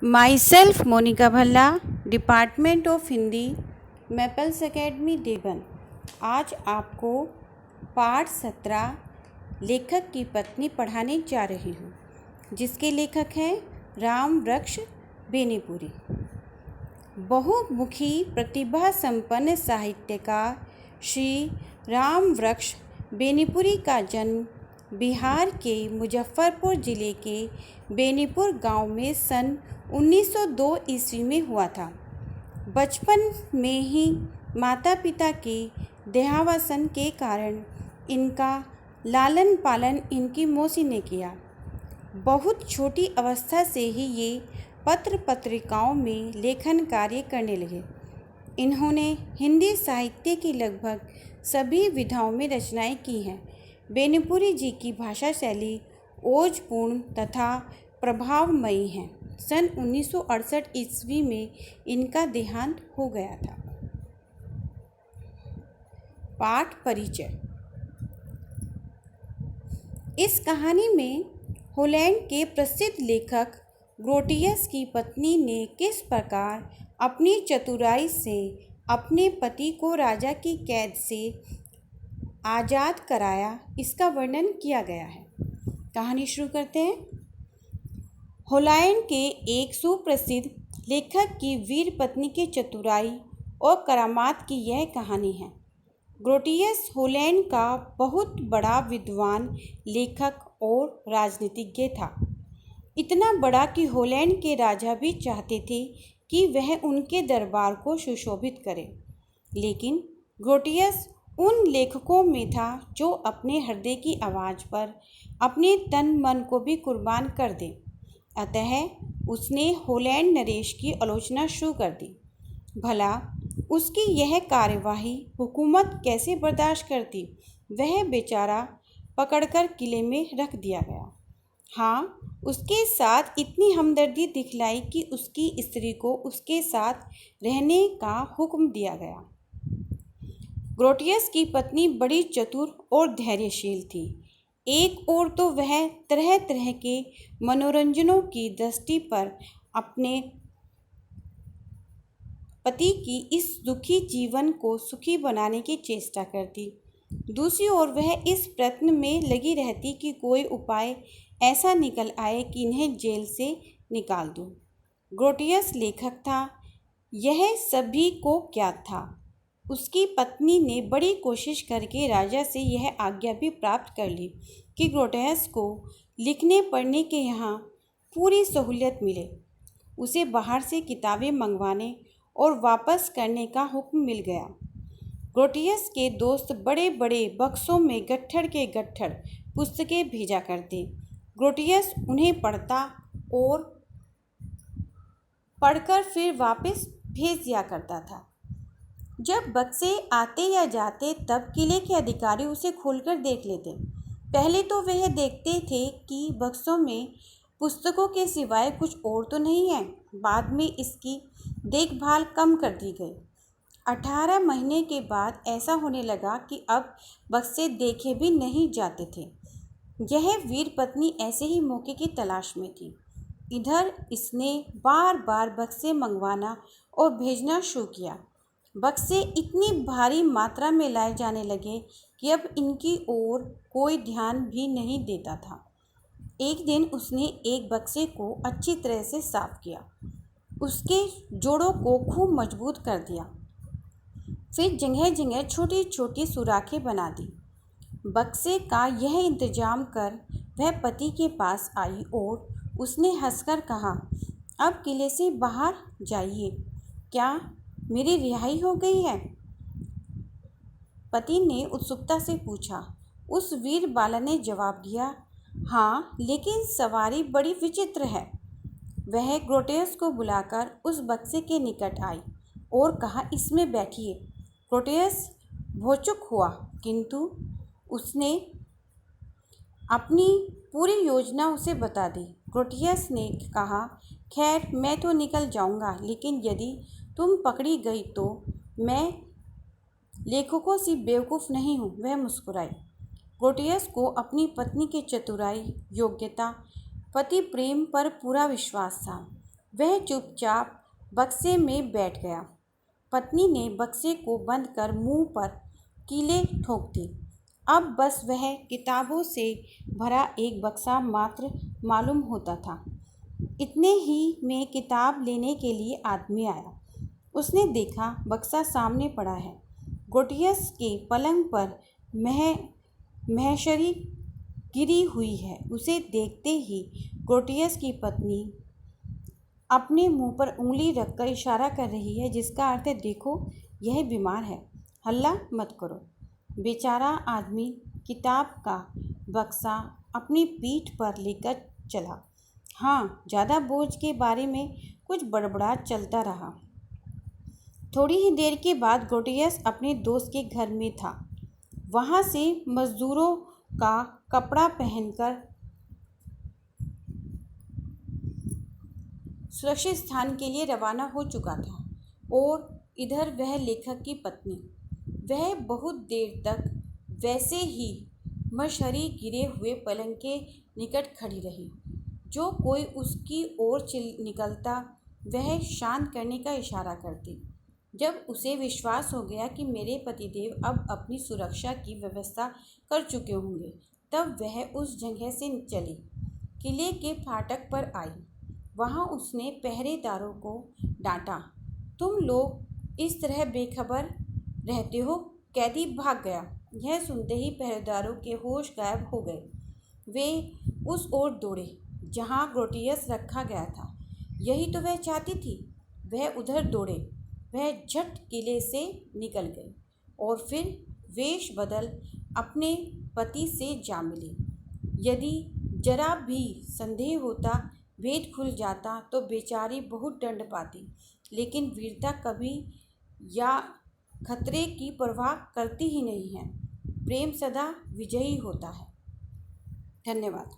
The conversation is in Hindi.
My self Monika Bhalla, department of Hindi, Maples academy देवन। आज आपको पाठ 17 लेखक की पत्नी पढ़ाने जा रही हूँ, जिसके लेखक हैं राम वृक्ष बेनीपुरी। बहुमुखी प्रतिभा संपन्न साहित्यकार श्री राम वृक्ष बेनीपुरी का जन्म बिहार के मुजफ्फरपुर ज़िले के बेनीपुर गांव में सन 1902 ईस्वी में हुआ था। बचपन में ही माता पिता के देहावसान के कारण इनका लालन पालन इनकी मौसी ने किया। बहुत छोटी अवस्था से ही ये पत्र पत्रिकाओं में लेखन कार्य करने लगे। इन्होंने हिंदी साहित्य की लगभग सभी विधाओं में रचनाएं की हैं। बेनीपुरी जी की भाषा शैली ओजपूर्ण तथा प्रभावमयी है। सन 1968 ईस्वी में इनका देहांत हो गया था। पाठ परिचय। इस कहानी में हॉलैंड के प्रसिद्ध लेखक ग्रोटियस की पत्नी ने किस प्रकार अपनी चतुराई से अपने पति को राजा की कैद से आज़ाद कराया, इसका वर्णन किया गया है। कहानी शुरू करते हैं। हॉलैंड के एक सुप्रसिद्ध लेखक की वीर पत्नी के चतुराई और करामात की यह कहानी है। ग्रोटियस हॉलैंड का बहुत बड़ा विद्वान लेखक और राजनीतिज्ञ था। इतना बड़ा कि हॉलैंड के राजा भी चाहते थे कि वह उनके दरबार को सुशोभित करे, लेकिन ग्रोटियस उन लेखकों में था जो अपने हृदय की आवाज़ पर अपने तन मन को भी कुर्बान कर दे। अतः उसने हॉलैंड नरेश की आलोचना शुरू कर दी। भला उसकी यह कार्यवाही हुकूमत कैसे बर्दाश्त करती। वह बेचारा पकड़कर किले में रख दिया गया। हाँ, उसके साथ इतनी हमदर्दी दिखलाई कि उसकी स्त्री को उसके साथ रहने का हुक्म दिया गया। ग्रोटियस की पत्नी बड़ी चतुर और धैर्यशील थी। एक ओर तो वह तरह तरह के मनोरंजनों की दृष्टि पर अपने पति की इस दुखी जीवन को सुखी बनाने की चेष्टा करती, दूसरी ओर वह इस प्रयत्न में लगी रहती कि कोई उपाय ऐसा निकल आए कि इन्हें जेल से निकाल दूं। ग्रोटियस लेखक था, यह सभी को ज्ञात था। उसकी पत्नी ने बड़ी कोशिश करके राजा से यह आज्ञा भी प्राप्त कर ली कि ग्रोटियस को लिखने पढ़ने के यहाँ पूरी सहूलियत मिले। उसे बाहर से किताबें मंगवाने और वापस करने का हुक्म मिल गया। ग्रोटियस के दोस्त बड़े बड़े बक्सों में गट्ठर के गट्ठर पुस्तकें भेजा करते। ग्रोटियस उन्हें पढ़ता और पढ़कर फिर वापस भेज दिया करता था। जब बक्से आते या जाते तब किले के अधिकारी उसे खोलकर देख लेते। पहले तो वह देखते थे कि बक्सों में पुस्तकों के सिवाय कुछ और तो नहीं है। बाद में इसकी देखभाल कम कर दी गई। 18 महीने के बाद ऐसा होने लगा कि अब बक्से देखे भी नहीं जाते थे। यह वीर पत्नी ऐसे ही मौके की तलाश में थी। इधर इसने बार बार बक्से मंगवाना और भेजना शुरू किया। बक्से इतनी भारी मात्रा में लाए जाने लगे कि अब इनकी ओर कोई ध्यान भी नहीं देता था। एक दिन उसने एक बक्से को अच्छी तरह से साफ किया, उसके जोड़ों को खूब मजबूत कर दिया, फिर जगह जगह छोटी छोटी सुराखें बना दी। बक्से का यह इंतजाम कर वह पति के पास आई और उसने हंसकर कहा, अब किले से बाहर जाइए, क्या मेरी रिहाई हो गई है? पति ने उत्सुकता से पूछा। उस वीर बाला ने जवाब दिया, हाँ, लेकिन सवारी बड़ी विचित्र है। वह ग्रोटियस को बुलाकर उस बक्से के निकट आई और कहा, इसमें बैठिए। ग्रोटियस भौचुक हुआ, किंतु उसने अपनी पूरी योजना उसे बता दी। ग्रोटियस ने कहा, खैर मैं तो निकल जाऊंगा, लेकिन यदि तुम पकड़ी गई तो मैं लेखकों सी बेवकूफ़ नहीं हूँ। वह मुस्कुराई। ग्रोटियस को अपनी पत्नी की चतुराई, योग्यता, पति प्रेम पर पूरा विश्वास था। वह चुपचाप बक्से में बैठ गया। पत्नी ने बक्से को बंद कर मुंह पर कीलें ठोक दी। अब बस वह किताबों से भरा एक बक्सा मात्र मालूम होता था। इतने ही में किताब लेने के लिए आदमी आया। उसने देखा बक्सा सामने पड़ा है। ग्रोटियस के पलंग पर महेश्वरी गिरी हुई है। उसे देखते ही ग्रोटियस की पत्नी अपने मुंह पर उंगली रखकर इशारा कर रही है, जिसका अर्थ है, देखो यह बीमार है, हल्ला मत करो। बेचारा आदमी किताब का बक्सा अपनी पीठ पर लेकर चला। हाँ, ज़्यादा बोझ के बारे में कुछ बड़बड़ा चलता रहा। थोड़ी ही देर के बाद ग्रोटियस अपने दोस्त के घर में था। वहाँ से मज़दूरों का कपड़ा पहनकर सुरक्षित स्थान के लिए रवाना हो चुका था। और इधर वह लेखक की पत्नी, वह बहुत देर तक वैसे ही मशहरी गिरे हुए पलंग के निकट खड़ी रही। जो कोई उसकी ओर निकलता वह शांत करने का इशारा करती। जब उसे विश्वास हो गया कि मेरे पतिदेव अब अपनी सुरक्षा की व्यवस्था कर चुके होंगे, तब वह उस जगह से चली, किले के फाटक पर आई। वहाँ उसने पहरेदारों को डांटा, तुम लोग इस तरह बेखबर रहते हो, कैदी भाग गया। यह सुनते ही पहरेदारों के होश गायब हो गए। वे उस ओर दौड़े जहाँ ग्रोटियस रखा गया था। यही तो वह चाहती थी। वह उधर दौड़े। वह झट किले से निकल गई और फिर वेश बदल अपने पति से जा मिली। यदि जरा भी संदेह होता, भेद खुल जाता, तो बेचारी बहुत दंड पाती, लेकिन वीरता कभी या खतरे की परवाह करती ही नहीं है। प्रेम सदा विजयी होता है। धन्यवाद।